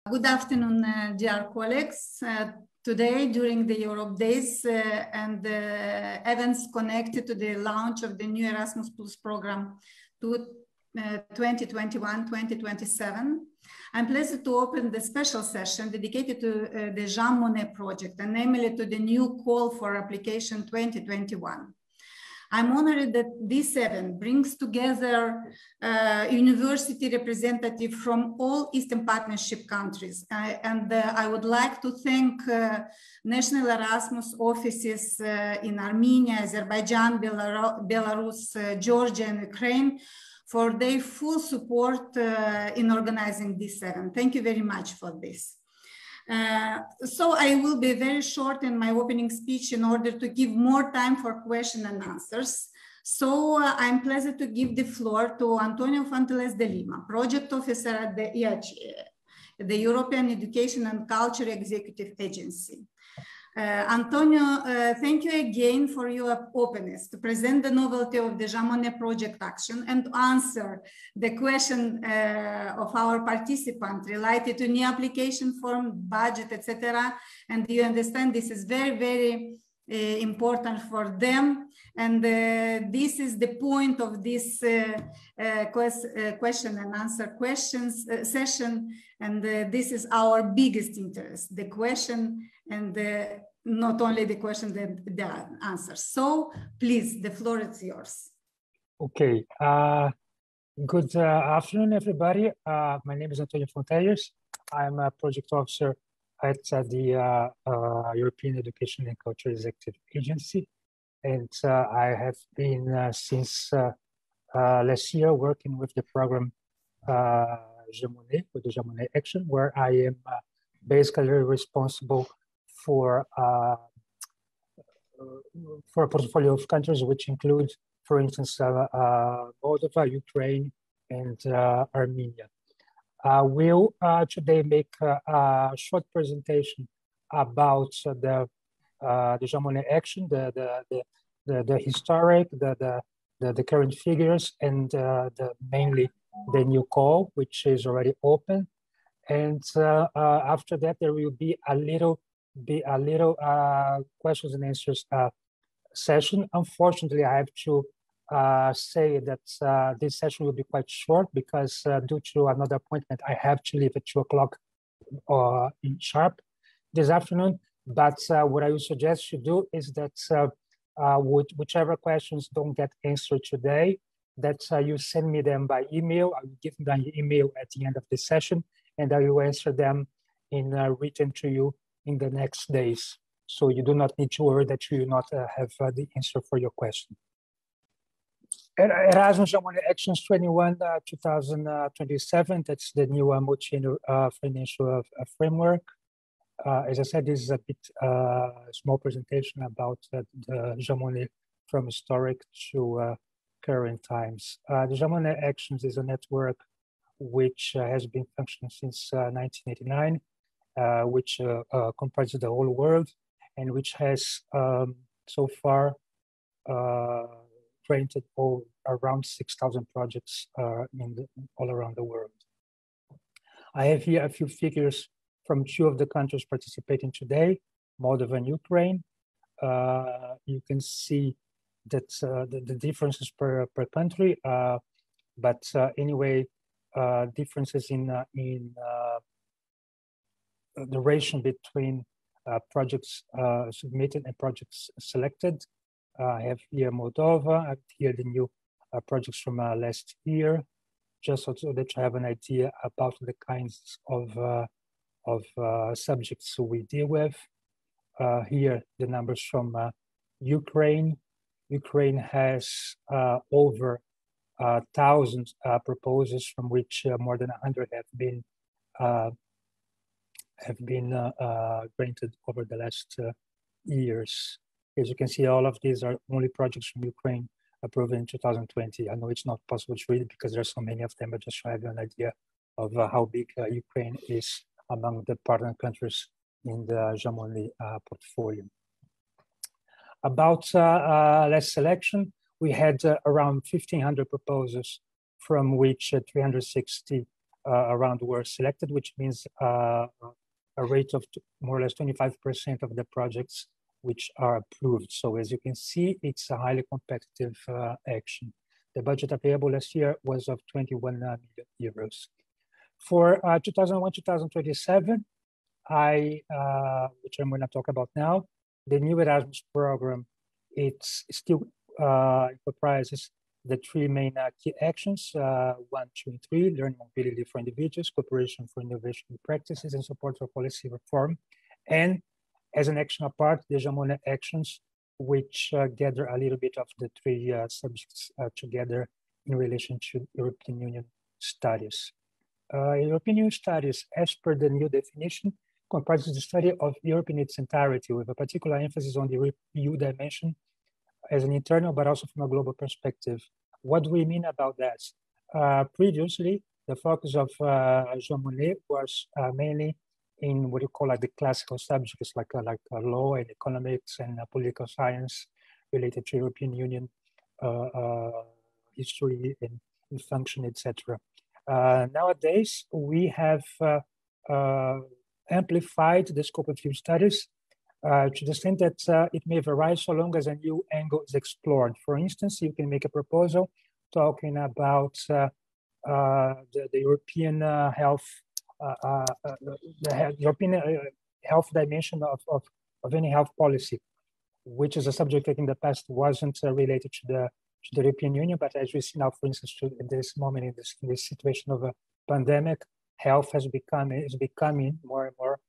Good afternoon, dear colleagues. Today, during the Europe Days and events connected to the launch of the new Erasmus program to 2021-2027, I'm pleased to open the special session dedicated to the Jean Monnet project, and namely to the new call for application 2021. I'm honored that this event brings together university representatives from all Eastern Partnership countries. I would like to thank national Erasmus offices in Armenia, Azerbaijan, Belarus, Georgia, and Ukraine for their full support in organizing this event. Thank you very much for this. So I will be very short in my opening speech in order to give more time for questions and answers. So I'm pleased to give the floor to Antonio Fonteles de Lima, Project Officer at the EaP, the European Education and Culture Executive Agency. Antonio, thank you again for your openness to present the novelty of the Jean Monnet project action and to answer the question of our participant related to new application form, budget, etc. And you understand this is very, very important for them. And this is the point of this question and answer session. And this is our biggest interest, the question and not only the question, the answers. So please, the floor is yours. Okay. Good afternoon, everybody. My name is Antonio Fonteles. I'm a project officer at the European Education and Culture Executive Agency. And I have been since last year working with the program Jean Monnet, with the Jean Monnet Action, where I am basically responsible for a portfolio of countries which include, for instance, Moldova, Ukraine, and Armenia. We'll today make a short presentation about the Jean Monnet Action, the historic, the current figures, and mainly the new call, which is already open. And after that, there will be a little questions and answers session. Unfortunately, I have to say that this session will be quite short because due to another appointment, I have to leave at 2 o'clock in sharp this afternoon. But what I would suggest you do is that whichever questions don't get answered today, that you send me them by email. I will give them an email at the end of the session, and I will answer them in written to you in the next days. So you do not need to worry that you will not have the answer for your question. Erasmus Jean Monnet Actions 2027, that's the new multi-annual financial framework. As I said, this is a bit small presentation about the Jean Monnet from historic to current times. The Jean Monnet Actions is a network which has been functioning since 1989. Which comprises the whole world and which has so far granted around 6,000 projects all around the world. I have here a few figures from 2 of the countries participating today, Moldova and Ukraine. You can see that the differences per country, but anyway, differences in the ratio between projects submitted and projects selected. I have here Moldova, I have here the new projects from last year, just so that you have an idea about the kinds of subjects we deal with. Here, the numbers from Ukraine. Ukraine has over 1,000 proposals, from which more than 100 have been granted over the last years. As you can see, all of these are only projects from Ukraine approved in 2020. I know it's not possible to read it because there are so many of them, but just to have an idea of how big Ukraine is among the partner countries in the Jean Monnet portfolio. About last selection, we had around 1,500 proposals, from which 360 around were selected, which means a rate of more or less 25% of the projects which are approved. So as you can see, it's a highly competitive action. The budget available last year was of 21 million euros. For 2001-2027, which I'm going to talk about now, the new Erasmus program, it's still comprises the three main key actions, 1, 2, and 3, learning mobility for individuals, cooperation for innovation practices, and support for policy reform. And as an action apart, the Monnet actions, which gather a little bit of the three subjects together in relation to European Union studies. European Union studies, as per the new definition, comprises the study of Europe in its entirety, with a particular emphasis on the EU dimension as an internal, but also from a global perspective. What do we mean about that? Previously, the focus of Jean Monnet was mainly in what you call like the classical subjects like law and economics and political science related to European Union history and function, etc. Nowadays, we have amplified the scope of field studies to the extent that it may vary so long as a new angle is explored. For instance, you can make a proposal talking about the European health, the European health dimension of any health policy, which is a subject that in the past wasn't related to the European Union, but as we see now, for instance, in this moment, in this situation of a pandemic, health is becoming more and more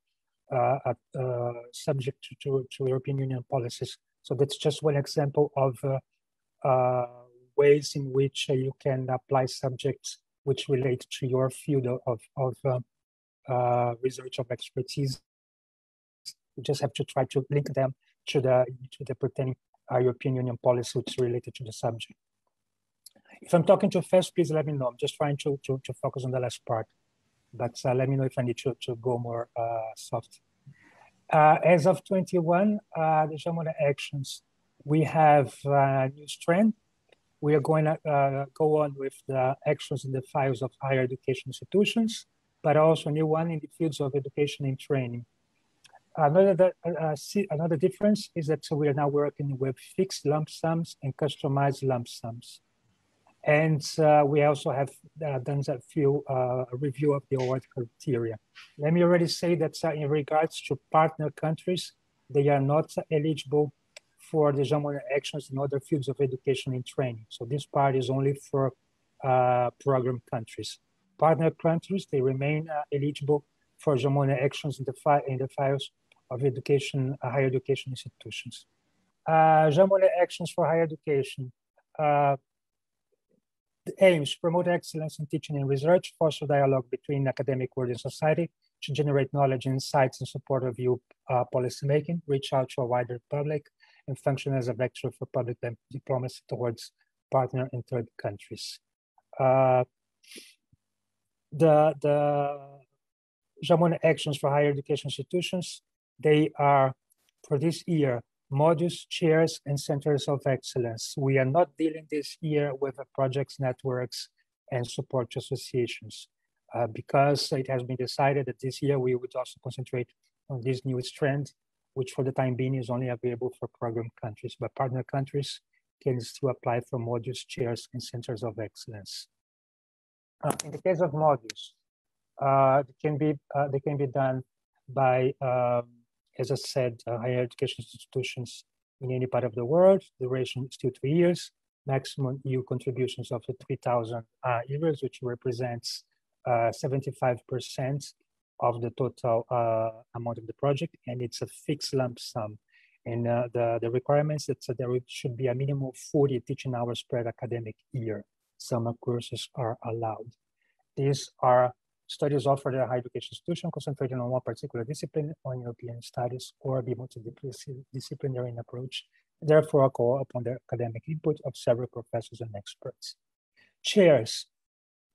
subject to European Union policies. So that's just one example of ways in which you can apply subjects which relate to your field of research of expertise. You just have to try to link them to the pertaining European Union policy which is related to the subject. If I'm talking too fast, please let me know. I'm just trying to focus on the last part, but let me know if I need to go more soft. As of 21, the Jean Monnet actions, we have a new strand. We are going to go on with the actions in the files of higher education institutions, but also a new one in the fields of education and training. Another difference is that we are now working with fixed lump sums and customized lump sums. And we also have done a review of the award criteria. Let me already say that in regards to partner countries, they are not eligible for the Jean Monnet actions in other fields of education and training. So this part is only for program countries. Partner countries, they remain eligible for Jean Monnet actions in the files of education, higher education institutions. Jean Monnet actions for higher education. The aims: promote excellence in teaching and research, foster dialogue between academic world and society, to generate knowledge, insights, and support of EU policymaking, reach out to a wider public, and function as a vector for public diplomacy towards partner and third countries. The Jean Monnet actions for higher education institutions, they are, for this year, modules, chairs, and centers of excellence. We are not dealing this year with projects, networks, and support associations because it has been decided that this year we would also concentrate on this new strand, which for the time being is only available for program countries, but partner countries can still apply for modules, chairs, and centers of excellence. In the case of modules, they can be done by as I said, higher education institutions in any part of the world. Duration is still 3 years. Maximum EU contributions of 3,000 euros, which represents 75% of the total amount of the project, and it's a fixed lump sum. And the requirements that there should be a minimum of 40 teaching hours per academic year. Summer courses are allowed. These are studies offered at a higher education institution concentrating on one particular discipline, on European studies, or be multidisciplinary in approach, therefore call upon the academic input of several professors and experts. Chairs.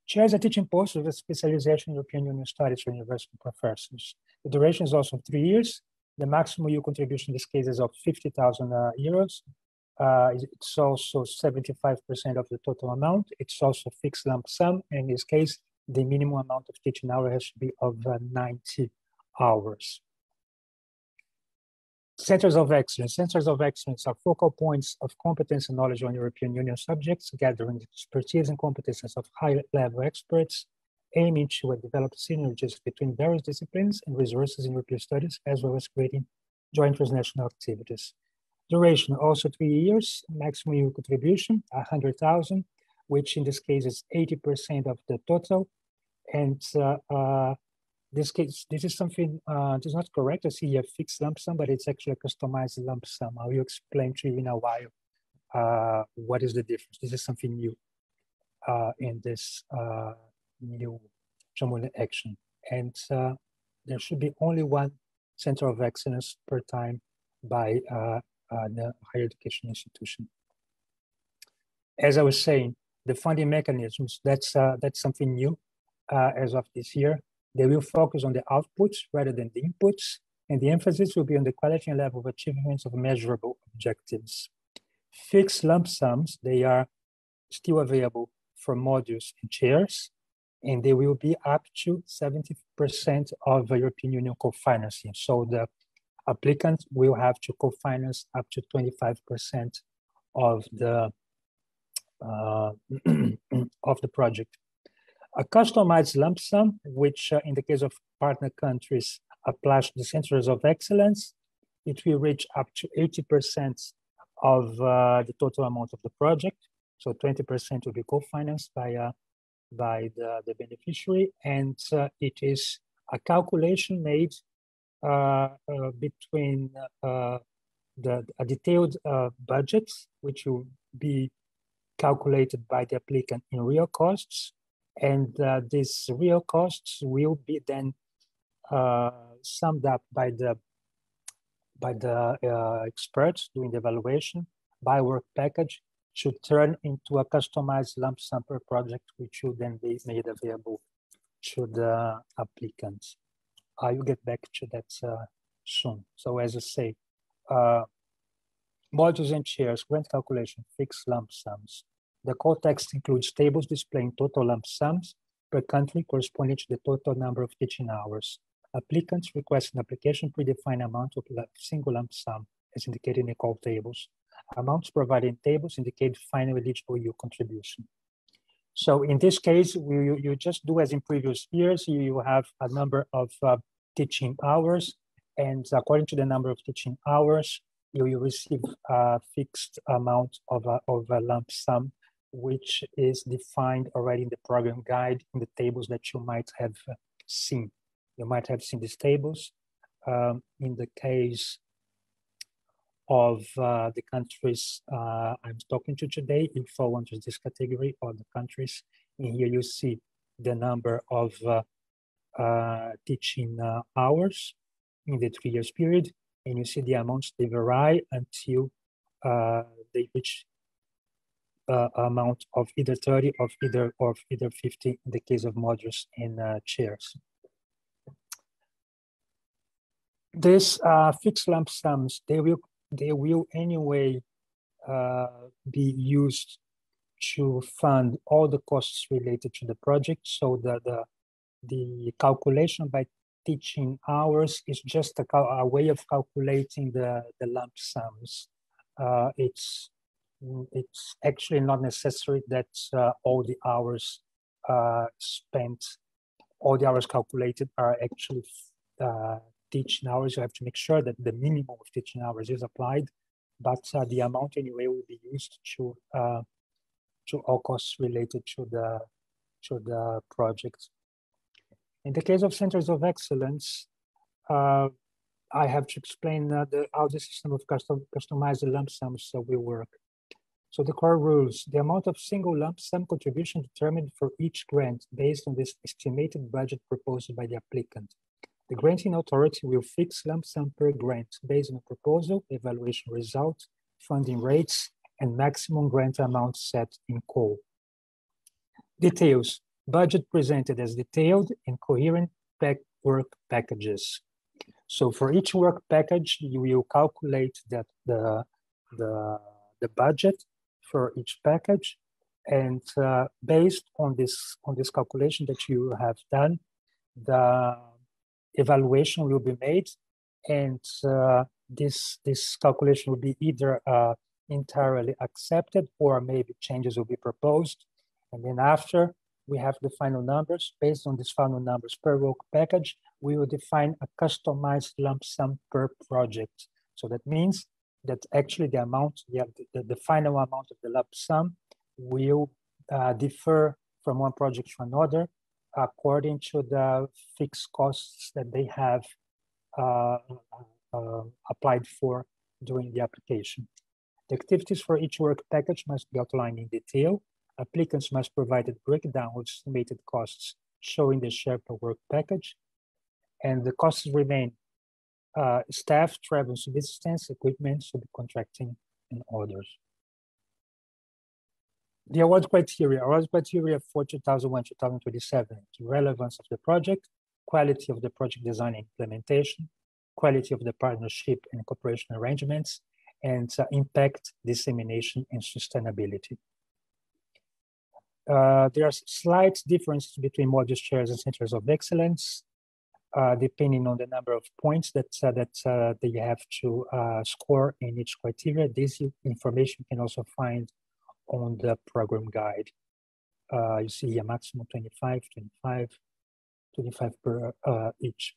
Chairs are teaching posts with a specialization in European Union studies for university professors. The duration is also 3 years. The maximum EU contribution in this case is of 50,000 euros. It's also 75% of the total amount. It's also fixed lump sum. In this case, the minimum amount of teaching hour has to be of 90 hours. Centers of excellence. Centers of excellence are focal points of competence and knowledge on European Union subjects, gathering expertise and competences of high-level experts, aiming to develop synergies between various disciplines and resources in European studies, as well as creating joint transnational activities. Duration, also 3 years, maximum EU contribution, 100,000, which in this case is 80% of the total. And this is something, this is not correct. I see here fixed lump sum, but it's actually a customized lump sum. I will explain to you in a while what is the difference. This is something new in this new Monnet action. And there should be only one center of excellence per time by the higher education institution. As I was saying, the funding mechanisms, that's something new as of this year. They will focus on the outputs rather than the inputs, and the emphasis will be on the quality and level of achievements of measurable objectives. Fixed lump sums, they are still available for modules and chairs, and they will be up to 70% of the European Union co-financing. So the applicant will have to co-finance up to 25% of the of the project. A customized lump sum, which in the case of partner countries applies to the centers of excellence, it will reach up to 80% of the total amount of the project. So 20% will be co-financed by the beneficiary, and it is a calculation made between a detailed budget, which will be calculated by the applicant in real costs, and these real costs will be then summed up by the experts doing the evaluation by work package to turn into a customized lump sum per project, which will then be made available to the applicants. I will get back to that soon. So as I say, modules and chairs, grant calculation, fixed lump sums. The core text includes tables displaying total lump sums per country corresponding to the total number of teaching hours. Applicants request an application predefined amount of single lump sum as indicated in the call tables. Amounts provided in tables indicate final eligible EU contribution. So in this case, you just do as in previous years, you have a number of teaching hours, and according to the number of teaching hours, you receive a fixed amount of a lump sum, which is defined already in the program guide in the tables that you might have seen. You might have seen these tables. In the case of the countries I'm talking to today, you fall under this category of the countries. And here you see the number of teaching hours in the 3 years period, and you see the amounts, they vary until they reach amount of either 30 or either 50 in the case of modules and chairs. These fixed lump sums, they will anyway be used to fund all the costs related to the project. So the calculation by teaching hours is just a way of calculating the lump sums. It's actually not necessary that all the hours spent, all the hours calculated are actually teaching hours. You have to make sure that the minimum of teaching hours is applied, but the amount anyway will be used to all costs related to the project. In the case of centers of excellence, I have to explain how the system of customized lump sums will work. So the core rules: the amount of single lump sum contribution determined for each grant based on this estimated budget proposed by the applicant. The granting authority will fix lump sum per grant based on a proposal, evaluation result, funding rates, and maximum grant amount set in call. Details: budget presented as detailed and coherent work packages. So for each work package, you will calculate that the budget for each package, And based on this calculation that you have done, the evaluation will be made, and this calculation will be either entirely accepted or maybe changes will be proposed. And then after we have the final numbers, based on these final numbers per work package, we will define a customized lump sum per project. So that means that actually the amount, the final amount of the lump sum will differ from one project to another according to the fixed costs that they have applied for during the application. The activities for each work package must be outlined in detail. Applicants must provide a breakdown with estimated costs showing the share per work package. And the costs remain staff, travel, subsistence, equipment, subcontracting, and others. The award criteria for 2001-2027, the relevance of the project, quality of the project design and implementation, quality of the partnership and cooperation arrangements, and impact, dissemination, and sustainability. There are slight differences between module shares and centers of excellence, depending on the number of points that they have to score in each criteria. This information you can also find on the program guide. You see a maximum 25 per each.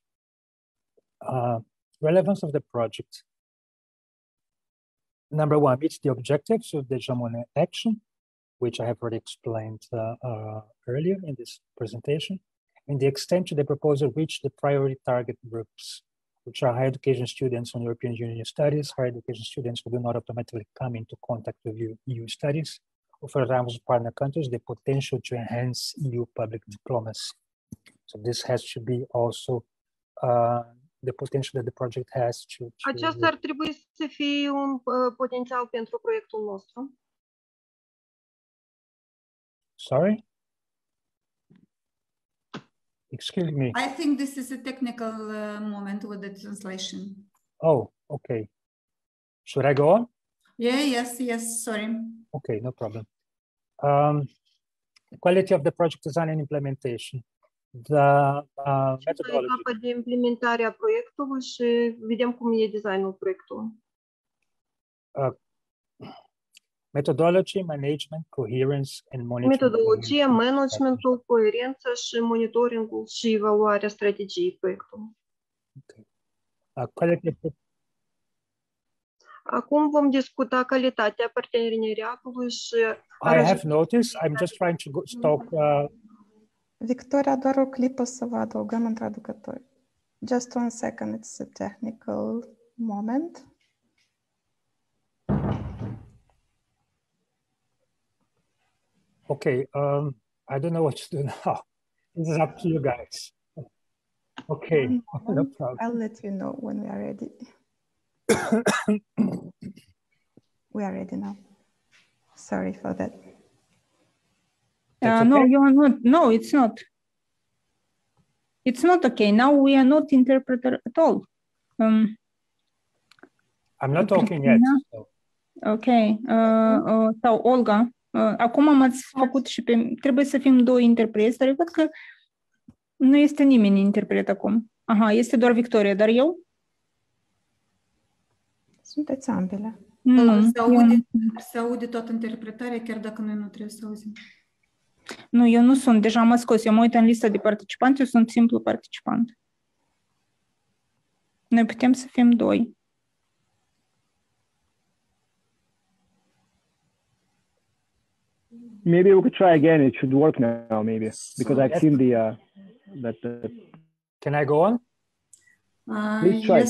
Relevance of the project. Number one, meets the objectives of the Monnet action, which I have already explained earlier in this presentation. And the extent to the proposal reach the priority target groups, which are higher education students on European Union studies, higher education students who do not automatically come into contact with EU studies, or for Erasmus partner countries, the potential to enhance EU public diplomacy. So this has to be also the potential that the project has to... Aceasta ar trebui să fie un potențial pentru proiectul nostru. Sorry? Excuse me. I think this is a technical moment with the translation. Oh, okay. Should I go on? Yeah, yes, sorry. Okay, no problem. Quality of the project design and implementation. The methodology. Etapa de implementare a proiectului și vedem cum e designul proiectului. Methodology, management, coherence, and monitoring. Metodologie, managementul, coerență și monitoringul și evaluarea strategiei proiectului. Okay. Acum vom discuta calitatea parteneriatului și... I have noticed, I'm just trying to stop. Victoria, doar o clipă să vă adăugăm în traducători. Just 1 second, it's a technical moment. Okay, I don't know what to do now. This is up to you guys. Okay, no problem. I'll let you know when we are ready. We are ready now. Sorry for that. Okay? No, you are not. No, it's not. It's not okay. Now we are not interpreter at all. I'm not talking yet. So. Okay. Sau Olga, acum m-ați făcut și pe... Trebuie să fim 2 interpreți, dar eu văd că nu este nimeni interpret acum. Aha, este doar Victoria, dar eu? Sunteți ambele. Nu. Se aude toată interpretarea, chiar dacă noi nu trebuie să auzim. Nu, eu nu sunt. Deja m-a scos. Eu mă uit în lista de participanți, eu sunt simplu participant. Noi putem să fim 2. Maybe we could try again. It should work now, maybe, because I've seen the Can I go on? Please try.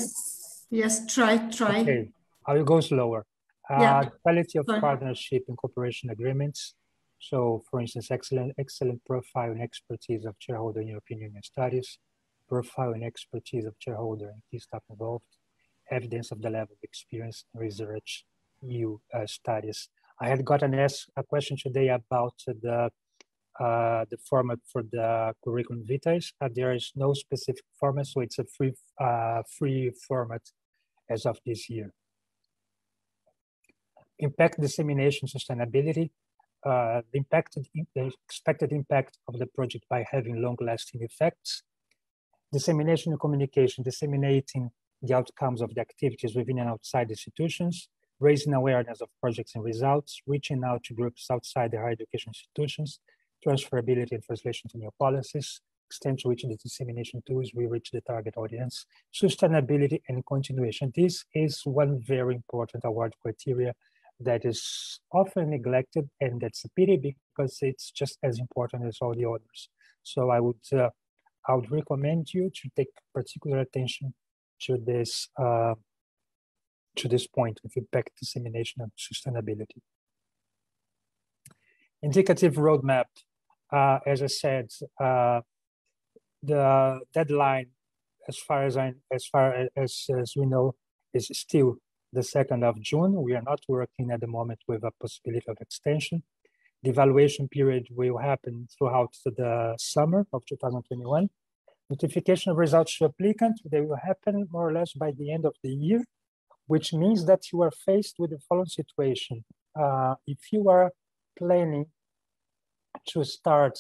Yes, try. Okay, I will go slower. Yeah. Quality of partnership and cooperation agreements. So, for instance, excellent profile and expertise of shareholder in European Union studies, profile and expertise of shareholder and key staff involved, evidence of the level of experience in research EU studies. I had gotten asked a question today about the format for the curriculum vitae. There is no specific format, so it's a free format as of this year. Impact, dissemination, sustainability. the expected impact of the project by having long-lasting effects, dissemination and communication, disseminating the outcomes of the activities within and outside institutions, raising awareness of projects and results, reaching out to groups outside the higher education institutions, transferability and translation to new policies, extent to which the dissemination tools will reach the target audience, sustainability and continuation. This is one very important award criteria that is often neglected, and that's a pity because it's just as important as all the others. So I would recommend you to take particular attention to this point of impact, dissemination, and sustainability. Indicative roadmap. As I said, the deadline, as far as we know, is still the 2nd of June. We are not working at the moment with a possibility of extension. The evaluation period will happen throughout the summer of 2021. Notification of results to applicants, they will happen more or less by the end of the year, which means that you are faced with the following situation. If you are planning to start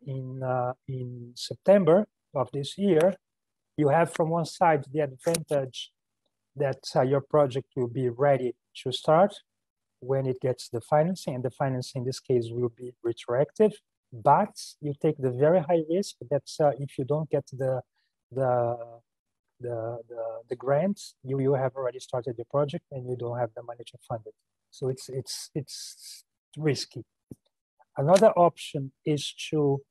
in September of this year, you have from one side the advantage that your project will be ready to start when it gets the financing, and the financing in this case will be retroactive. But you take the very high risk that if you don't get the grants, you have already started the project and you don't have the money to fund it. So it's risky. Another option is to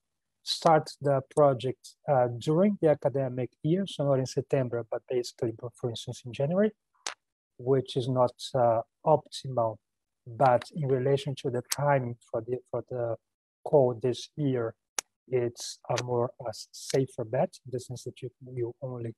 start the project during the academic year, so not in September, but basically, for instance, in January, which is not optimal. But in relation to the timing for the call this year, it's a more safer bet in the sense that you only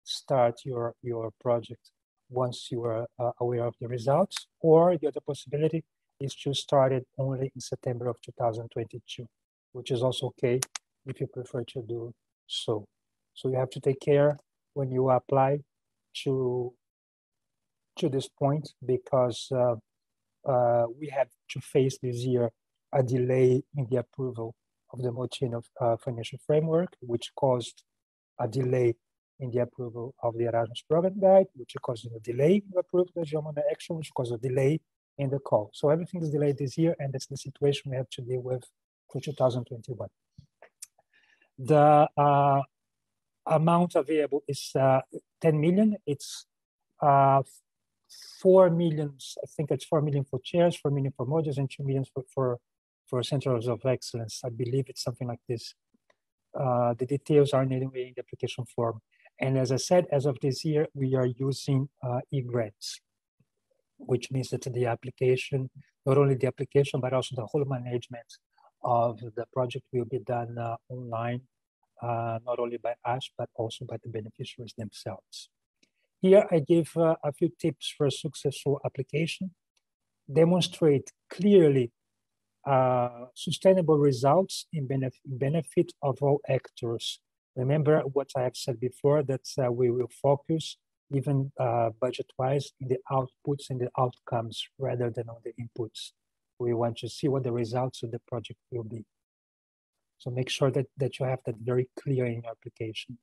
start your project once you are aware of the results, or the other possibility is to start it only in September of 2022, which is also okay if you prefer to do so. So you have to take care when you apply to this point, because we had to face this year a delay in the approval of the multi-annual financial framework, which caused a delay in the approval of the Erasmus Program guide, which caused a delay in the approval of the Monnet action, which caused a delay in the call. So everything is delayed this year, and that's the situation we have to deal with for 2021. The amount available is 10 million. It's 4 million, I think it's 4 million for chairs, 4 million for modules, and 2 million for centers of excellence. I believe it's something like this. The details are anyway in the application form. And as I said, as of this year, we are using e-grants, which means that the application, not only the application, but also the whole management of the project will be done online, not only by us, but also by the beneficiaries themselves. Here I give a few tips for a successful application. Demonstrate clearly sustainable results in benefit of all actors. Remember what I have said before, that we will focus, even budget-wise, in the outputs and the outcomes rather than on the inputs. We want to see what the results of the project will be. So make sure that you have that very clear in your application.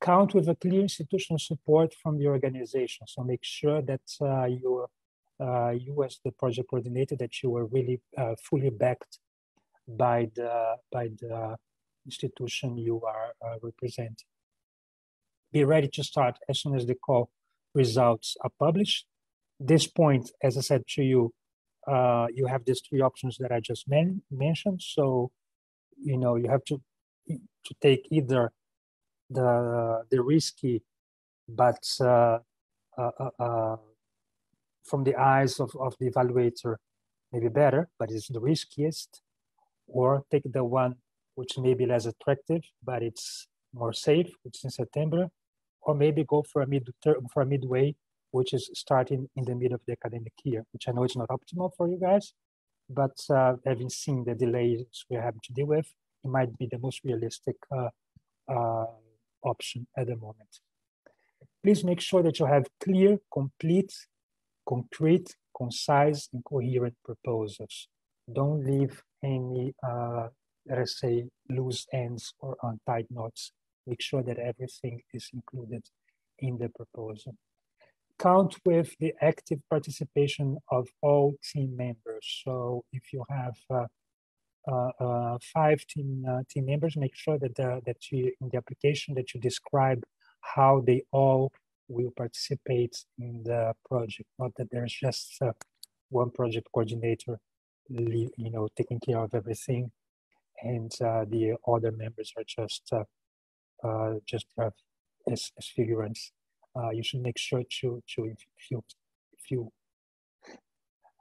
Count with a clear institutional support from the organization. So make sure that you as the project coordinator, that you are really fully backed by the institution you are representing. Be ready to start as soon as the call results are published. This point, as I said to you, you have these three options that I just mentioned. So, you have to take either the risky, but from the eyes of the evaluator, maybe better, but it's the riskiest, or take the one which may be less attractive, but it's more safe, which is in September, or maybe go for a midway, which is starting in the middle of the academic year, which I know is not optimal for you guys, but having seen the delays we have to deal with, it might be the most realistic option at the moment. Please make sure that you have clear, complete, concrete, concise, and coherent proposals. Don't leave any, let us say, loose ends or untied knots. Make sure that everything is included in the proposal. Count with the active participation of all team members. So if you have 5 team members, make sure that that you, in the application, that you describe how they all will participate in the project. Not that there's just one project coordinator, taking care of everything, and the other members are just as figurants. You should make sure if you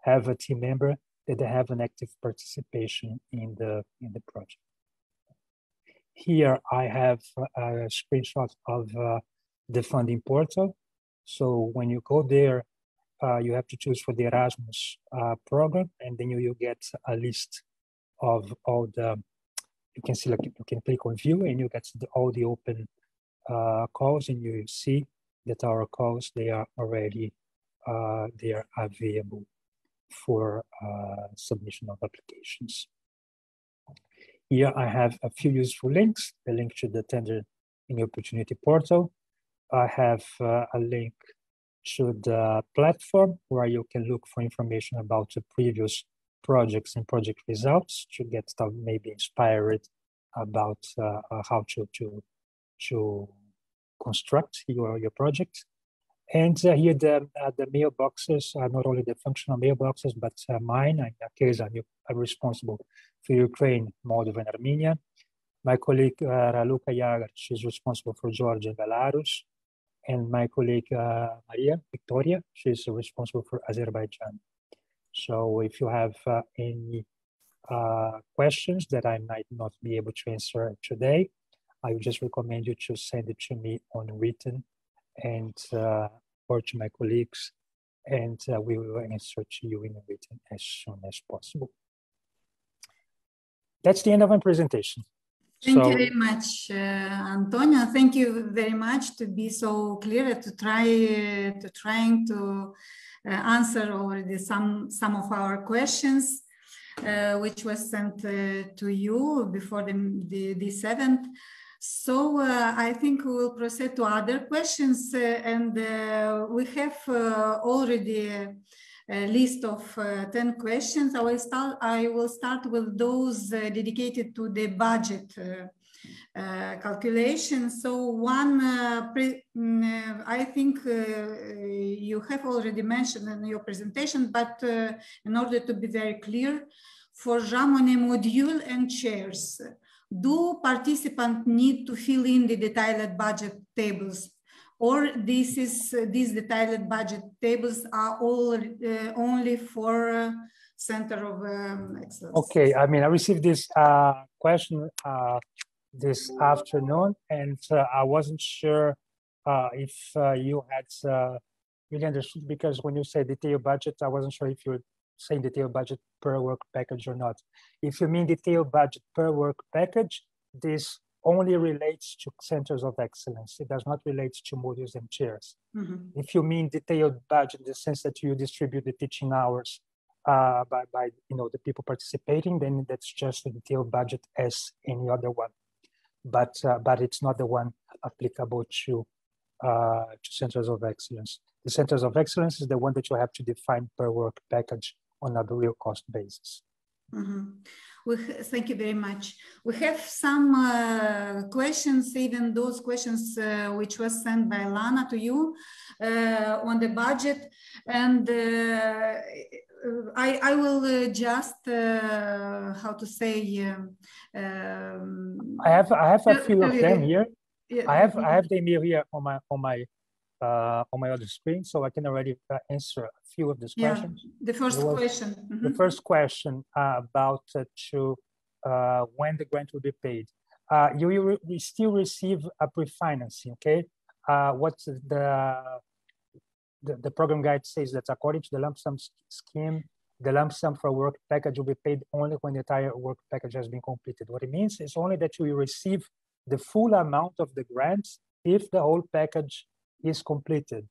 have a team member, that they have an active participation in the project. Here I have a screenshot of the funding portal. So when you go there, you have to choose for the Erasmus program, and then you get a list of all the. You can see, like, you can click on view, and you get all the open calls, and you see that our calls, they are already they are available for submission of applications. Here I have a few useful links, the link to the Tender and Opportunity portal. I have a link to the platform where you can look for information about the previous projects and project results to get stuff maybe inspired about how to construct your project. And here the mailboxes are not only the functional mailboxes, but mine. In that case, I'm responsible for Ukraine, Moldova, and Armenia. My colleague Raluca Yagar, she's responsible for Georgia and Belarus. And my colleague Maria Victoria, she's responsible for Azerbaijan. So if you have any questions that I might not be able to answer today, I would just recommend you to send it to me on written, and or to my colleagues, and we will answer to you in written as soon as possible. That's the end of my presentation. Thank you very much, Antonio. Thank you very much to be so clear, to trying to answer already some of our questions, which was sent to you before the 7th. So I think we will proceed to other questions, and we have already a list of 10 questions. I will start with those dedicated to the budget calculation. So one, I think you have already mentioned in your presentation, but in order to be very clear, for Monnet module and chairs, do participants need to fill in the detailed budget tables, or these detailed budget tables are all only for Center of Excellence? Okay, I mean, I received this question this afternoon, and I wasn't sure if you had really understood, because when you say detailed budget, I wasn't sure if you were saying detailed budget per work package or not. If you mean detailed budget per work package, this only relates to centers of excellence. It does not relate to modules and chairs. Mm-hmm. If you mean detailed budget in the sense that you distribute the teaching hours by the people participating, then that's just a detailed budget as any other one. But it's not the one applicable to centers of excellence. The centers of excellence is the one that you have to define per work package on a real cost basis. Mm-hmm. Thank you very much. We have some questions, even those questions which was sent by Lana to you on the budget, and I will just how to say. I have a few of them here. Yeah. I have them here on my other screen, so I can already answer a few of these questions. The first question. Mm-hmm. The first question about when the grant will be paid. You still receive a pre-financing, okay? What the program guide says that according to the lump sum scheme, the lump sum for a work package will be paid only when the entire work package has been completed. What it means is only that you will receive the full amount of the grants if the whole package is completed.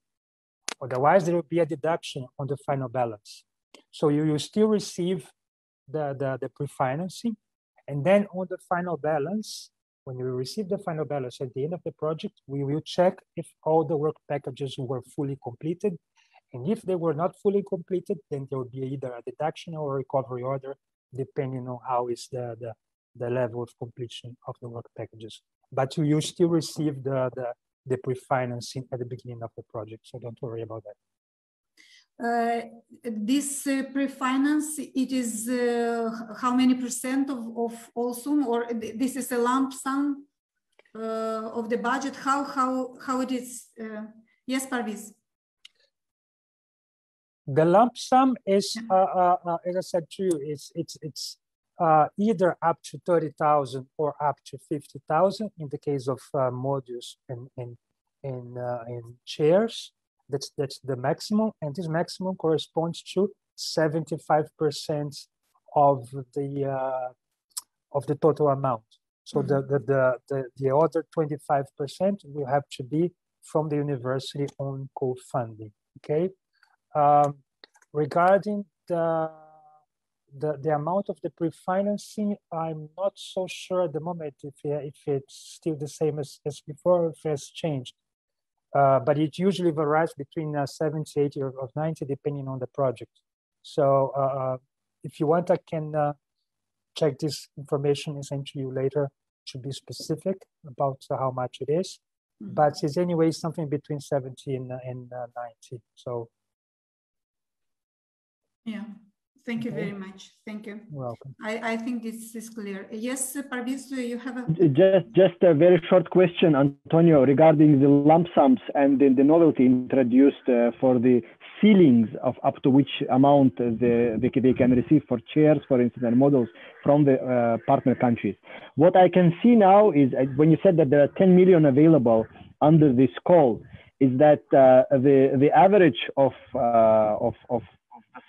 Otherwise, there will be a deduction on the final balance. So you will still receive the pre-financing. And then on the final balance, when we receive the final balance at the end of the project, we will check if all the work packages were fully completed. And if they were not fully completed, then there will be either a deduction or a recovery order, depending on how is the level of completion of the work packages. But you still receive the pre-financing at the beginning of the project, so don't worry about that. This pre-finance, it is how many percent of all sum, or this is a lump sum of the budget? How it is? Yes, Parviz. The lump sum is, as I said to you, it's either up to 30,000 or up to 50,000 in the case of modules and chairs. That's the maximum, and this maximum corresponds to 75% of the total amount. So the other 25% will have to be from the university on co-funding. Okay. Regarding the amount of the pre-financing, I'm not so sure at the moment if it's still the same as before, or if it has changed. But it usually varies between 70, 80, or 90, depending on the project. So if you want, I can check this information and send to you later to be specific about how much it is. But it's anyway something between 70 and 90. So. Yeah, thank you very much. Thank you. You're welcome. I think this is clear. Yes, Parviz, you have a... Just a very short question, Antonio, regarding the lump sums and the novelty introduced for the ceilings of up to which amount they can receive for chairs, for instance, and models from the partner countries. What I can see now is when you said that there are 10 million available under this call, is that the average of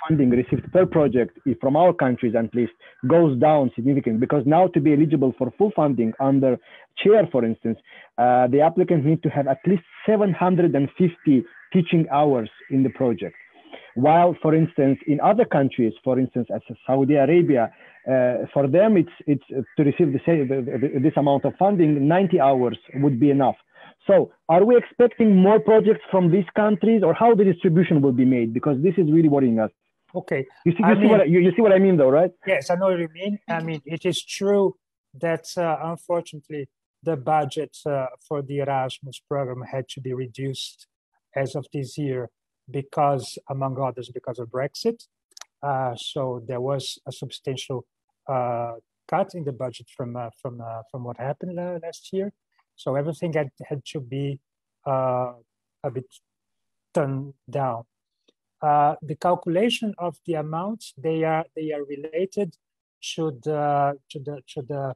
funding received per project from our countries at least goes down significantly, because now to be eligible for full funding under chair, for instance, the applicants need to have at least 750 teaching hours in the project. While, for instance, in other countries, for instance, as Saudi Arabia, for them it's to receive this amount of funding, 90 hours would be enough. So are we expecting more projects from these countries, or how the distribution will be made? Because this is really worrying us. Okay. You see what I mean, though, right? Yes, I know what you mean. I mean, it is true that unfortunately the budget for the Erasmus program had to be reduced as of this year because, among others, because of Brexit. So there was a substantial cut in the budget from what happened last year. So everything had to be a bit turned down. The calculation of the amounts, they are related to the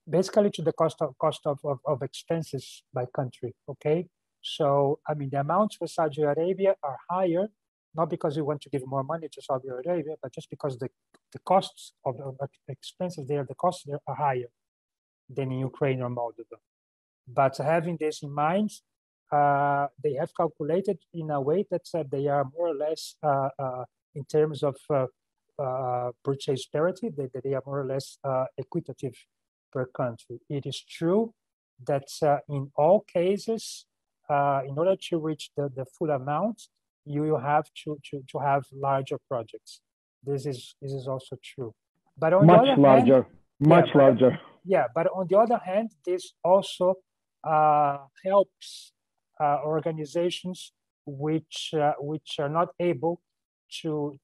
basically to the cost of expenses by country. Okay, so I mean the amounts for Saudi Arabia are higher, not because we want to give more money to Saudi Arabia, but just because the costs of expenses there, the costs there are higher than in Ukraine or Moldova. But having this in mind, they have calculated in a way that they are more or less, in terms of purchase parity, they are more or less equitative per country. It is true that in all cases, in order to reach the full amount, you will have to have larger projects. This is also true. But on much the other larger, hand, much larger. Yeah, but on the other hand, this also helps organizations which are not able to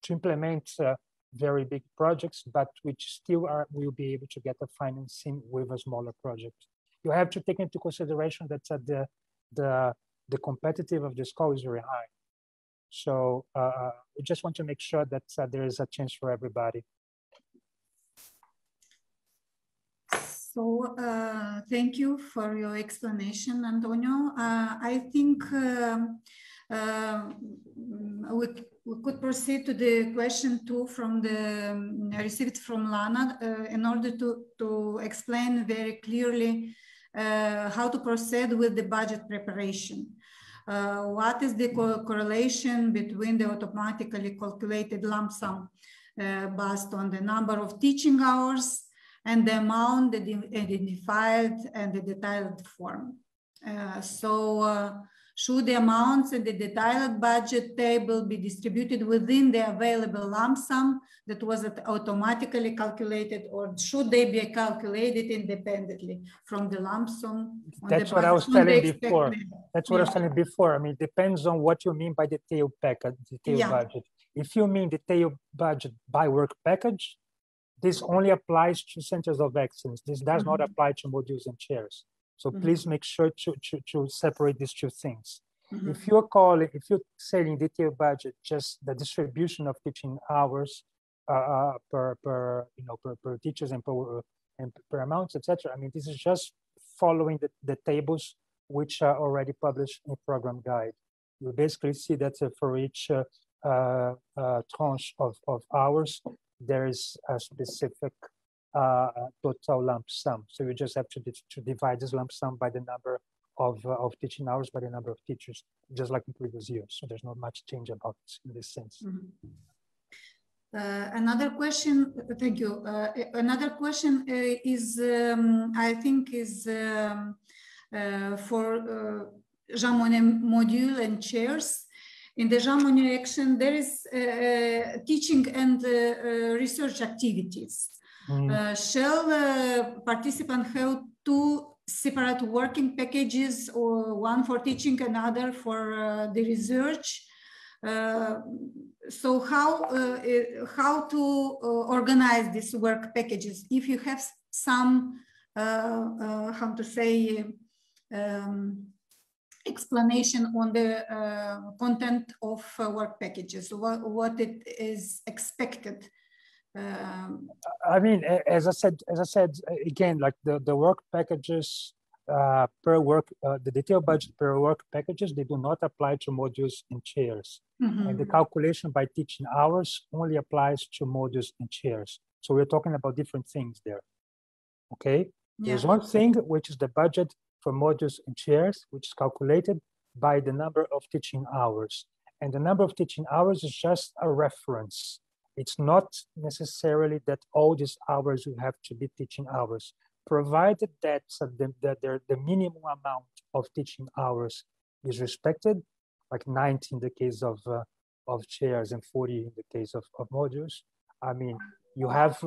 implement very big projects, but which still will be able to get the financing with a smaller project. You have to take into consideration that the competitive of this call is very high. So we just want to make sure that there is a chance for everybody. So thank you for your explanation, Antonio. I think we could proceed to the question 2 from received from Lana in order to explain very clearly how to proceed with the budget preparation. What is the correlation between the automatically calculated lump sum based on the number of teaching hours and the amount identified and the detailed form? Should the amounts in the detailed budget table be distributed within the available lump sum that was automatically calculated, or should they be calculated independently from the lump sum? That's what I was telling before. That's what I was telling before. I mean, it depends on what you mean by detailed package, detailed budget. If you mean detailed budget by work package, this only applies to centers of excellence. This does not apply to modules and chairs. So please make sure to separate these two things. If you're saying detailed budget, just the distribution of teaching hours per teachers and per amounts, etc. I mean, this is just following the tables which are already published in program guide. You basically see that for each tranche of hours, there is a specific total lump sum. So you just have to divide this lump sum by the number of teaching hours by the number of teachers, just like in previous years. So there's not much change about this in this sense. Another question, thank you. Another question is, I think, is for Jean Monnet module and chairs. In the Jean Monnet action, there is teaching and research activities. Shall participant have two separate working packages, or one for teaching, another for the research? So how to organize these work packages? If you have some, how to say, explanation on the content of work packages, what it is expected. I mean, as I said again, like the work packages the detailed budget per work packages, they do not apply to modules and chairs. And the calculation by teaching hours only applies to modules and chairs. So we're talking about different things there. Okay. There's one thing which is the budget for modules and chairs, which is calculated by the number of teaching hours. And the number of teaching hours is just a reference. It's not necessarily that all these hours will have to be teaching hours, provided that the minimum amount of teaching hours is respected, like 90 in the case of chairs and 40 in the case of modules. I mean, you have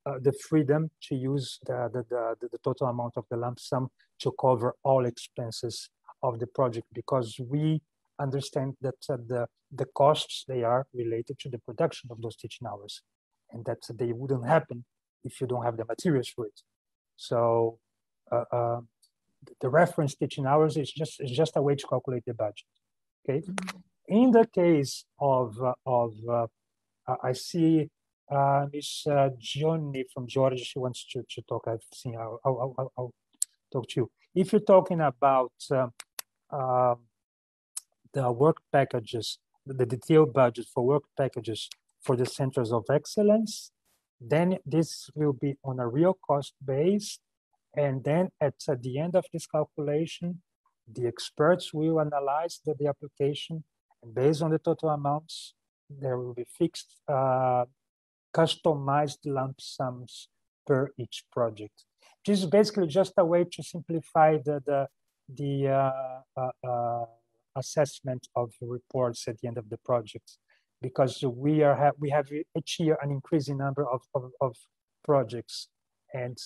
the freedom to use the total amount of the lump sum to cover all expenses of the project, because we understand that the costs, they are related to the production of those teaching hours, and that they wouldn't happen if you don't have the materials for it. So the reference teaching hours is just a way to calculate the budget. Okay. In the case of I see Miss Johnny from Georgia, she wants to talk. I've seen. I'll talk to you. If you're talking about the work packages, the detailed budget for work packages for the centers of excellence, then this will be on a real cost base. And then at the end of this calculation, the experts will analyze the application, and based on the total amounts, there will be fixed customized lump sums per each project. This is basically just a way to simplify the assessment of the reports at the end of the project, because we have each year an increasing number of projects, and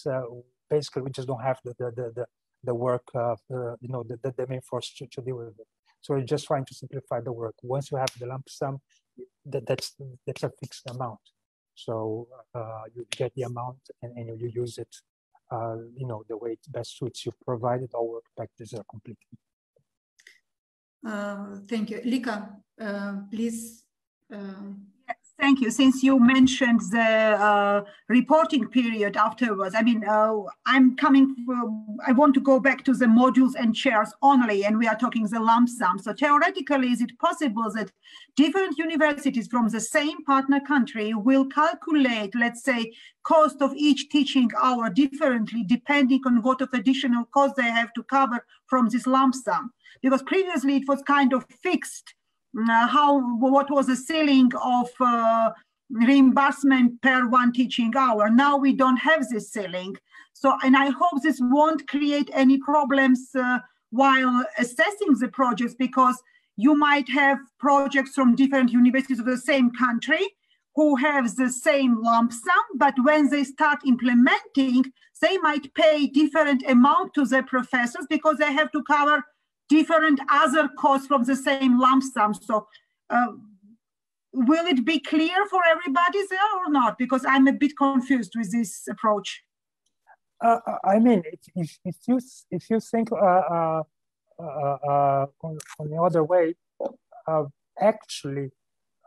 basically we just don't have the work the main force to deal with it. So we're just trying to simplify the work. Once you have the lump sum, that's a fixed amount. So you get the amount and you use it, the way it best suits you, provided all work packages are completed. Thank you. Lika, please. Yes. Thank you. Since you mentioned the reporting period afterwards, I mean, I want to go back to the modules and chairs only, and we are talking the lump sum. So theoretically, is it possible that different universities from the same partner country will calculate, let's say, cost of each teaching hour differently, depending on what of additional cost they have to cover from this lump sum? Because previously it was kind of fixed. What was the ceiling of reimbursement per one teaching hour? Now we don't have this ceiling. So, and I hope this won't create any problems while assessing the projects, because you might have projects from different universities of the same country who have the same lump sum, but when they start implementing, they might pay different amount to their professors because they have to cover different other costs from the same lump sum. So will it be clear for everybody there or not? Because I'm a bit confused with this approach. I mean, if you think on the other way, actually,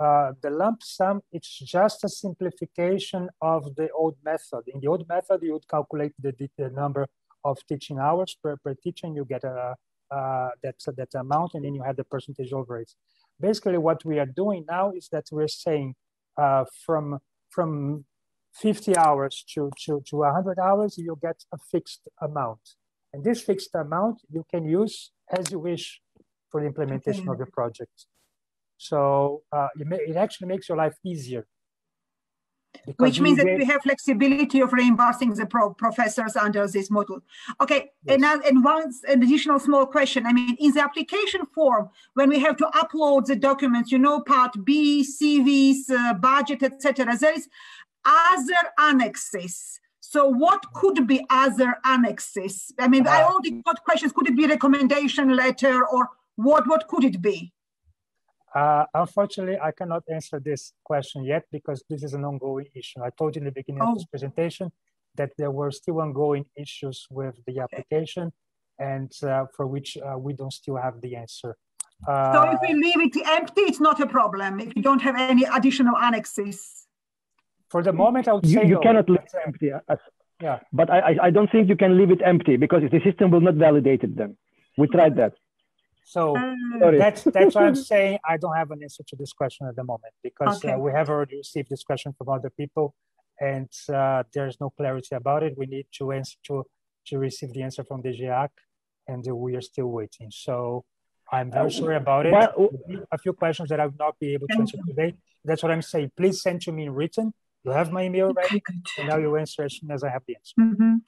the lump sum, it's just a simplification of the old method. In the old method, you would calculate the number of teaching hours per teacher, and you get that amount, and then you have the percentage over it. Basically, what we are doing now is that we're saying from 50 hours to 100 hours, you get a fixed amount. And this fixed amount you can use as you wish for the implementation of the project. So it actually makes your life easier. Which means that we have flexibility of reimbursing the professors under this model. Okay, yes. And one additional small question. I mean, in the application form, when we have to upload the documents, you know, part B, CVs, budget, etc., there is other annexes. So what could be other annexes? I mean, I already got questions. Could it be recommendation letter, or what could it be? Unfortunately, I cannot answer this question yet because this is an ongoing issue. I told you in the beginning of this presentation that there were still ongoing issues with the application, and for which we don't still have the answer. So if we leave it empty, it's not a problem if you don't have any additional annexes? For the moment, I would say you no. Cannot leave it empty. Yeah, but I don't think you can leave it empty because the system will not validate it then. We tried that. So that's why I'm saying I don't have an answer to this question at the moment, because we have already received this question from other people, and there's no clarity about it. We need to answer to receive the answer from the GEAC, and we are still waiting. So I'm very sorry about it. A few questions that I will not be able to answer today. That's what I'm saying. Please send to me in written. You have my email already, and I will answer as soon as I have the answer.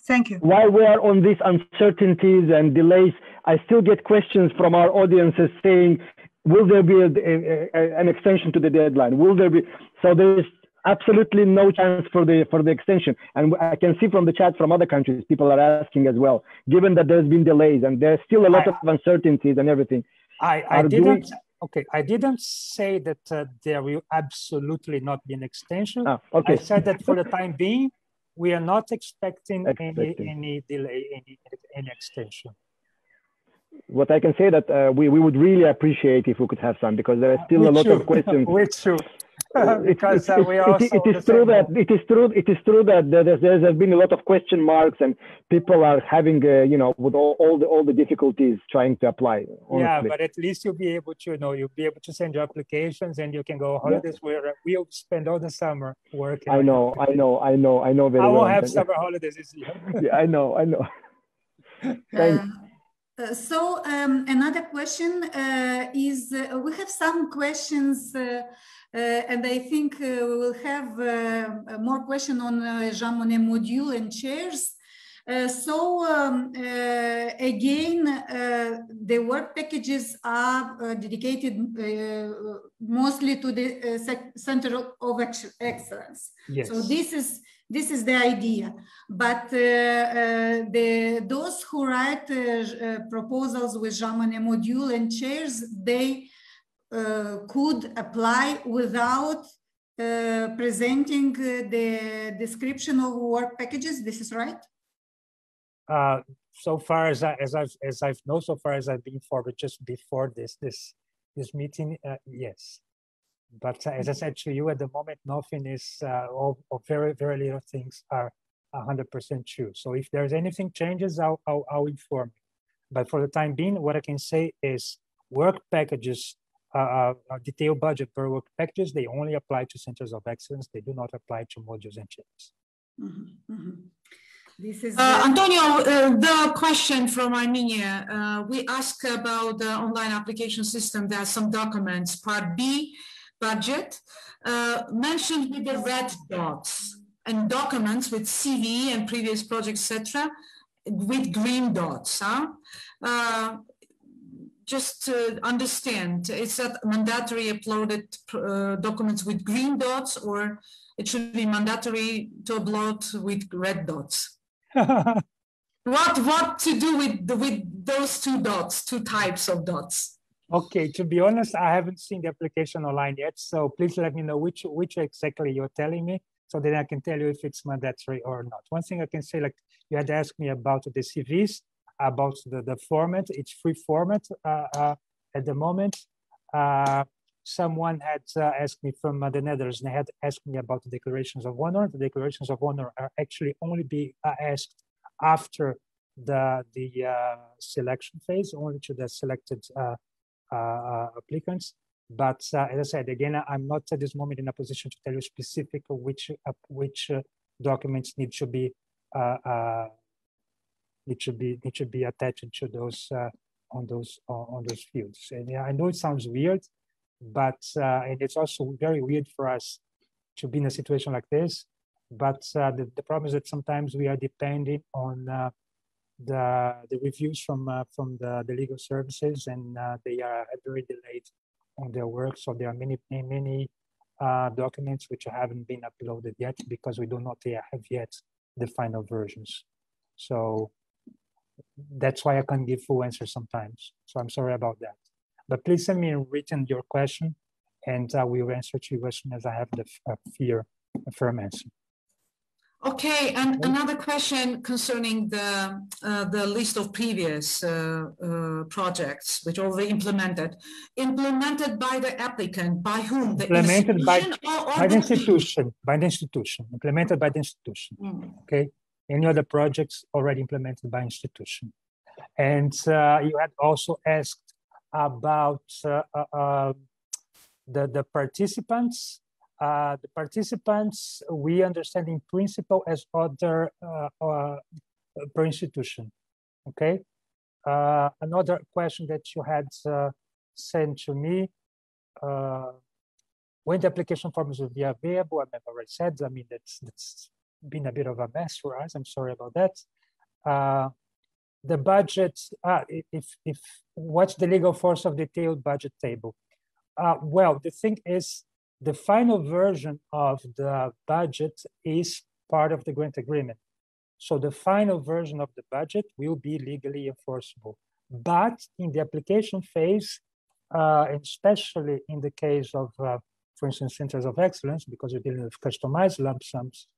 Thank you. While we are on these uncertainties and delays, I still get questions from our audiences saying, will there be an extension to the deadline? Will there be? So there is absolutely no chance for the extension. And I can see from the chat from other countries, people are asking as well, given that there's been delays and there's still a lot of uncertainties and everything. I didn't say that there will absolutely not be an extension. I said that for the time being, we are not expecting any delay, any extension. What I can say that we would really appreciate if we could have some, because there are still a lot of questions. Which true. Because it is true that there have been a lot of question marks, and people are having with all the difficulties trying to apply. Honestly. Yeah, but at least you'll be able to you'll be able to send your applications, and you can go on holidays where we'll spend all the summer working. I know very well. I won't have summer holidays this year. Yeah, I know. Thanks. So another question is, we have some questions, and I think we will have more question on Jean Monnet module and chairs. Again, the work packages are dedicated mostly to the Center of Excellence. Yes. So this is the idea, but those who write proposals with Jean Monnet module and chairs, they could apply without presenting the description of work packages. This is right? So far as I've known, so far as I've been informed just before this meeting, yes. But as I said to you, at the moment, nothing is, or very, very little things are 100% true. So if there's anything changes, I'll inform you. But for the time being, what I can say is work packages, detailed budget per work packages, they only apply to centers of excellence. They do not apply to modules and chains. This is Antonio, the question from Armenia, we ask about the online application system. There are some documents, part B, budget, mentioned with the red dots, and documents with CV and previous projects, etc., with green dots. Just to understand, is that mandatory uploaded documents with green dots, or it should be mandatory to upload with red dots? What to do with those two dots, two types of dots? Okay, to be honest, I haven't seen the application online yet, so please let me know which exactly you're telling me, so then I can tell you if it's mandatory or not. One thing I can say, like you had asked me about the CVs, about the format. It's free format at the moment. Someone had asked me from the Netherlands, and they had asked me about the declarations of honor. The declarations of honor are actually only be asked after the selection phase, only to the selected applicants. But as I said, again, I'm not at this moment in a position to tell you specifically which documents need to be attached to those on those fields. And yeah, I know it sounds weird, but and it's also very weird for us to be in a situation like this. But the problem is that sometimes we are depending on the reviews from the legal services, and they are very delayed on their work. So there are many documents which haven't been uploaded yet because we do not have yet the final versions. So that's why I can't give full answers sometimes. So I'm sorry about that. But please send me in written your question, and we will answer to you as soon as I have the firm answer. Okay, and another question concerning the list of previous projects which already implemented by the applicant, by whom? The implemented by the institution, implemented by the institution. Okay, any other projects already implemented by institution. And you had also asked about the participants. The participants, we understand in principle as other per institution, okay? Another question that you had sent to me, when the application forms will be available, I've already said, I mean, that's been a bit of a mess for us, I'm sorry about that. The budget, what's the legal force of detailed budget table? Well, the thing is, the final version of the budget is part of the grant agreement. So the final version of the budget will be legally enforceable. But in the application phase, and especially in the case of, for instance, centers of excellence, because we're dealing with customized lump sums,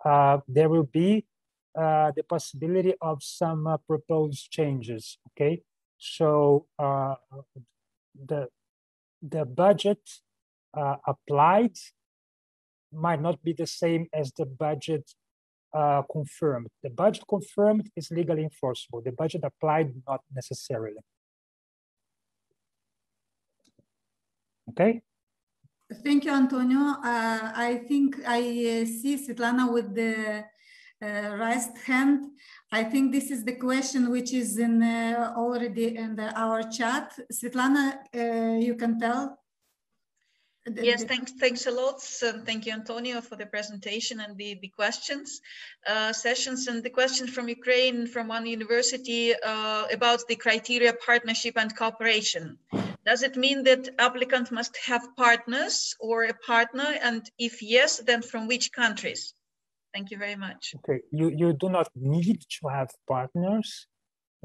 there will be the possibility of some proposed changes, okay? So the budget applied might not be the same as the budget confirmed. The budget confirmed is legally enforceable. The budget applied, not necessarily. Okay. Thank you, Antonio. I think I see Svetlana with the raised hand. I think this is the question which is in already in our chat. Svetlana, you can tell. Yes, thanks a lot. Thank you, Antonio, for the presentation and the questions sessions. And the question from Ukraine, from one university, about the criteria partnership and cooperation. Does it mean that applicant must have partners or a partner? And if yes, then from which countries? Thank you very much. Okay, you do not need to have partners,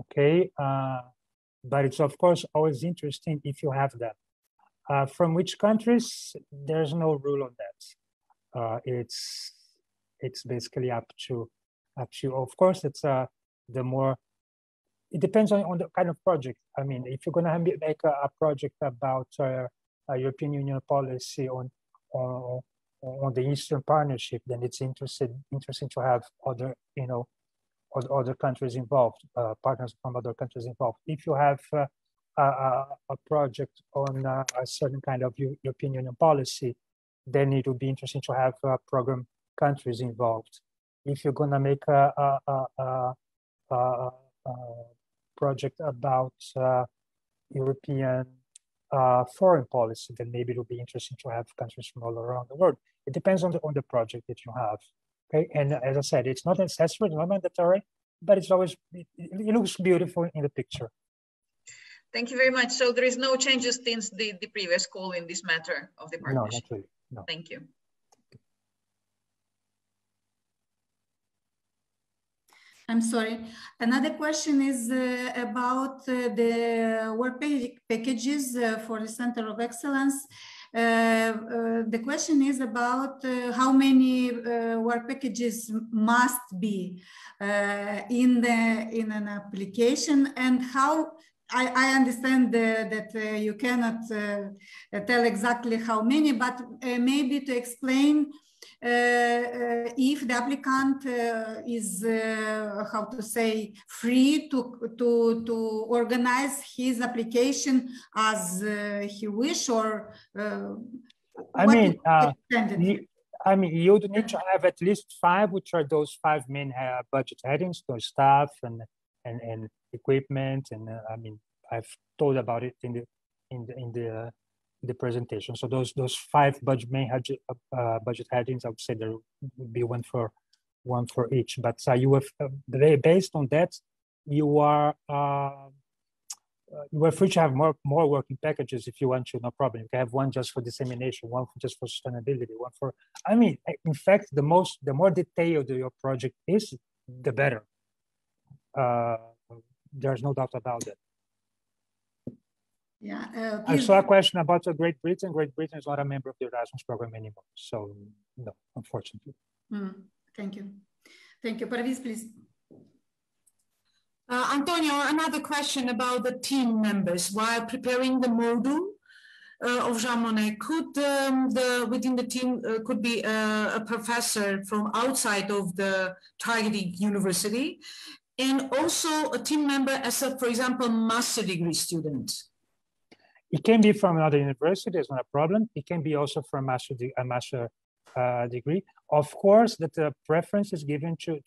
okay? But it's of course always interesting if you have that. From which countries? There's no rule on that. It's basically up to. Of course, it's the more. It depends on the kind of project. I mean, if you're gonna make a project about European Union policy on the Eastern Partnership, then it's interesting to have other, other countries involved, partners from other countries involved. If you have a project on a certain kind of European Union policy, then it would be interesting to have program countries involved. If you're going to make a project about European foreign policy, then maybe it will be interesting to have countries from all around the world. It depends on the project that you have. Okay, and as I said, it's not necessary, it's not mandatory, but it's always it looks beautiful in the picture. Thank you very much. So there is no changes since the previous call in this matter of the partnership. No, not really. No. Thank you. I'm sorry. Another question is about the work packages for the Center of Excellence. The question is about how many work packages must be in an application, and how I understand that you cannot tell exactly how many, but maybe to explain if the applicant is how to say, free to organize his application as he wish, or I mean you need to have at least 5, which are those 5 main budget headings, those staff and equipment, and I mean I've told about it in the presentation. So those 5 main budget headings, I would say there would be one for each. But you have based on that, you are free to have more working packages if you want to. No problem. You can have one just for dissemination, one just for sustainability, one for. I mean, in fact, the more detailed your project is, the better. There's no doubt about that. Yeah, I saw a question about Great Britain. Great Britain is not a member of the Erasmus program anymore. So no, unfortunately. Thank you. Thank you. Parviz, please. Antonio, another question about the team members. While preparing the module of Jean Monnet, could within the team could be a professor from outside of the targeted university, and also a team member as a, for example, master degree student? It can be from another university, it's not a problem. It can be also from a master degree. Of course, that the preference is given to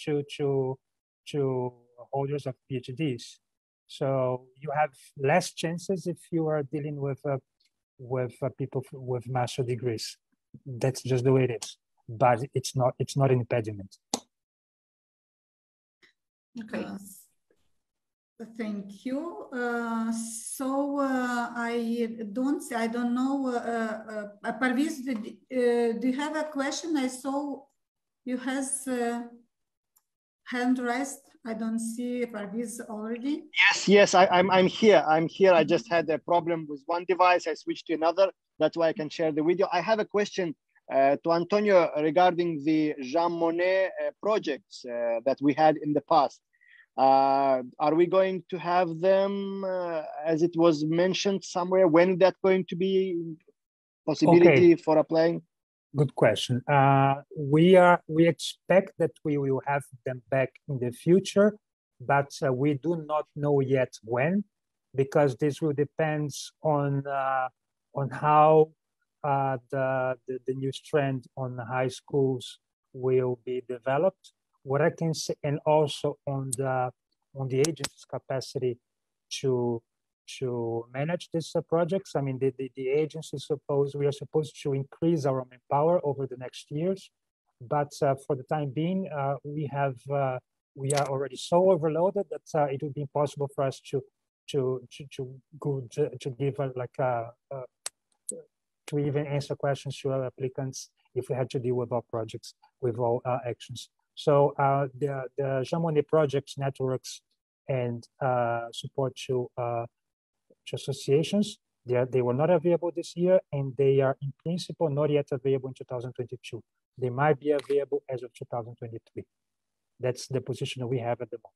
holders of PhDs. So you have less chances if you are dealing with people with master degrees. That's just the way it is. But it's not an impediment. Okay. Thank you. So I don't know. Parviz, do you have a question? I saw you has hand raised. I don't see Parviz already. Yes, I'm here. I just had a problem with one device. I switched to another. That's why I can share the video. I have a question to Antonio regarding the Jean Monnet projects that we had in the past. Are we going to have them as it was mentioned somewhere? When is that going to be possibility for applying? Good question. We expect that we will have them back in the future, but we do not know yet when, because this will depend on how the new strand on high schools will be developed. What I can say, and also on the agency's capacity to manage these projects. I mean, the agency we are supposed to increase our manpower over the next years, but for the time being, we are already so overloaded that it would be impossible for us to give to even answer questions to our applicants if we had to deal with our projects, with all actions. So the Jean Monnet projects, networks, and support to associations, they were not available this year, and they are in principle not yet available in 2022. They might be available as of 2023. That's the position that we have at the moment.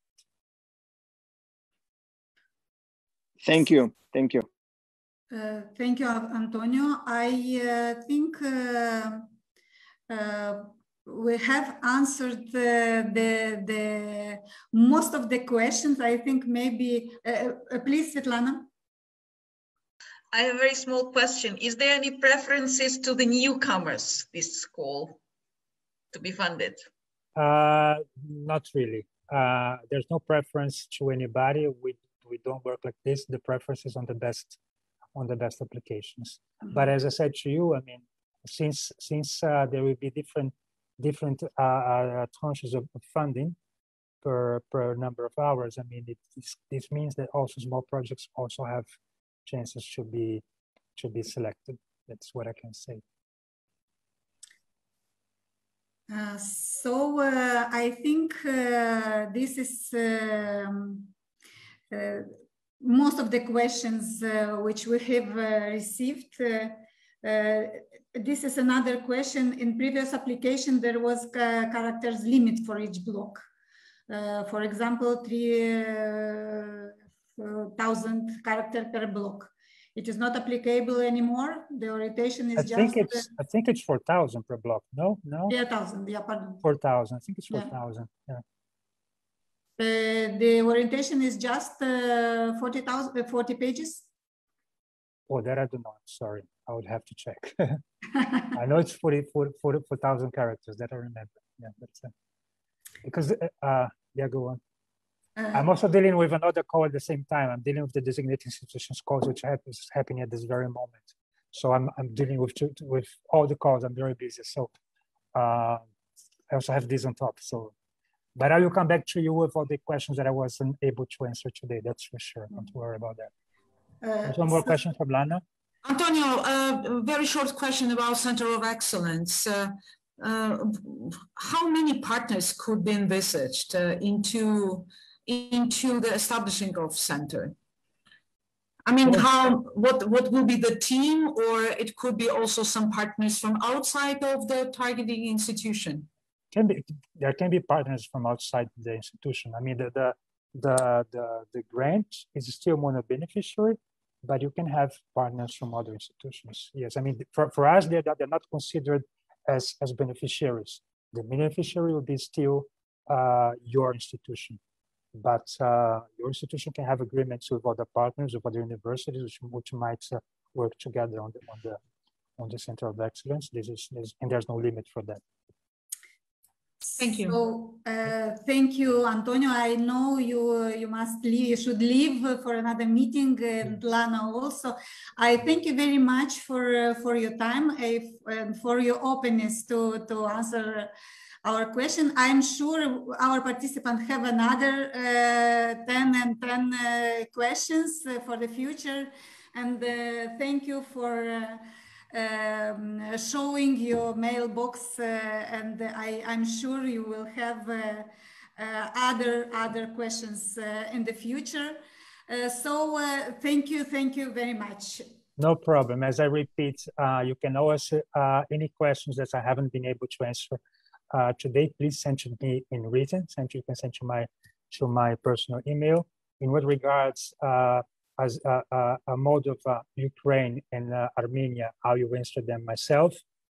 Thank you. Thank you. Thank you, Antonio. I think we have answered the most of the questions. I think maybe, please, Svetlana. I have a very small question. Is there any preferences to the newcomers this call to be funded? Not really. There's no preference to anybody. We don't work like this. The preference is on the best applications. Mm-hmm. But as I said to you, I mean, since there will be different tranches of funding per number of hours, I mean, this means that also small projects also have chances to be selected. That's what I can say. So I think this is most of the questions which we have received. This is another question. In previous application, there was characters limit for each block. For example, 3,000 characters per block. It is not applicable anymore. The orientation is I think it's 4,000 per block. No. Yeah, 1,000. Yeah, pardon. 4,000. I think it's 4,000. Yeah. The orientation is just 40 pages. Oh, that I don't know. Sorry, I would have to check. I know it's 4,000 characters. That I remember. Yeah, that's because yeah, go on. I'm also dealing with another call at the same time. I'm dealing with the designated institutions calls, which is happening at this very moment. So I'm dealing with all the calls. I'm very busy. So I also have this on top. So, but I will come back to you with all the questions that I wasn't able to answer today. That's for sure. Don't worry about that. There's one more question from Lana. Antonio, a very short question about Center of Excellence. How many partners could be envisaged into the establishing of center? I mean, what will be the team, or it could be also some partners from outside of the targeting institution? There can be partners from outside the institution. I mean, the grant is still mono-beneficiary, but you can have partners from other institutions. Yes, I mean, for us, they're not considered as beneficiaries. The beneficiary will be still your institution. But your institution can have agreements with other partners, with other universities, which might work together on the Center of Excellence. And there's no limit for that. Thank you. So, thank you, Antonio. I know you must leave. You should leave for another meeting, and Lana also. I thank you very much for your time and for your openness to answer our question. I'm sure our participants have another 10 questions for the future. And thank you for showing your mailbox. And I'm sure you will have other questions in the future. So thank you very much. No problem. As I repeat, you can always, any questions that I haven't been able to answer today, please send to me in written. You can send to my personal email. In what regards as a mode of Ukraine and Armenia, I will answer them myself.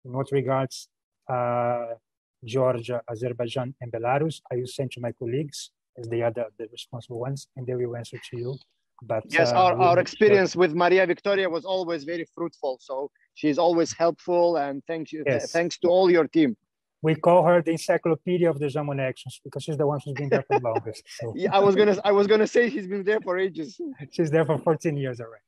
In what regards Georgia, Azerbaijan, and Belarus, I will send to my colleagues as they are the responsible ones, and they will answer to you. But yes, our experience with Maria Victoria was always very fruitful. So she's always helpful, and thank you. Yes. Thanks to all your team. We call her the encyclopedia of the Monnet actions because she's the one who's been there for the longest. So. Yeah, I was gonna say she's been there for ages. She's there for 14 years already.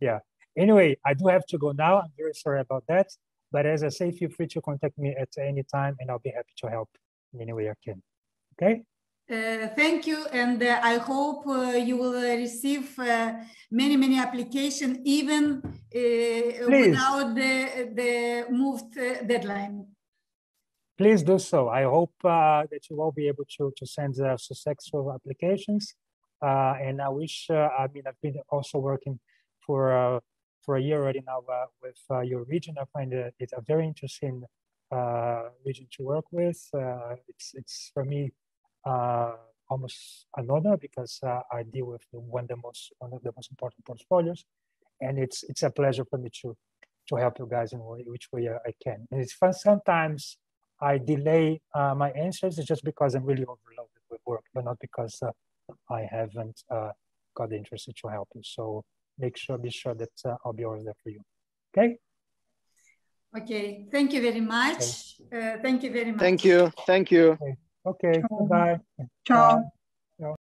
Yeah. Anyway, I do have to go now. I'm very sorry about that. But as I say, feel free to contact me at any time, and I'll be happy to help in any way I can. Okay. Thank you, and I hope you will receive many applications, even without the moved deadline. Please do so. I hope that you will be able to send successful applications, and I wish. I mean, I've been also working for a year already now with your region. I find it a very interesting region to work with. It's for me. almost an honor because I deal with one of the most important portfolios, and it's a pleasure for me to help you guys in which way I can. And it's fun. Sometimes I delay my answers just because I'm really overloaded with work, but not because I haven't got interested to help you. So be sure that I'll be always there for you. Okay. Okay. Thank you very much. Okay. Thank you very much. Thank you. Thank you. Okay. Bye. Ciao.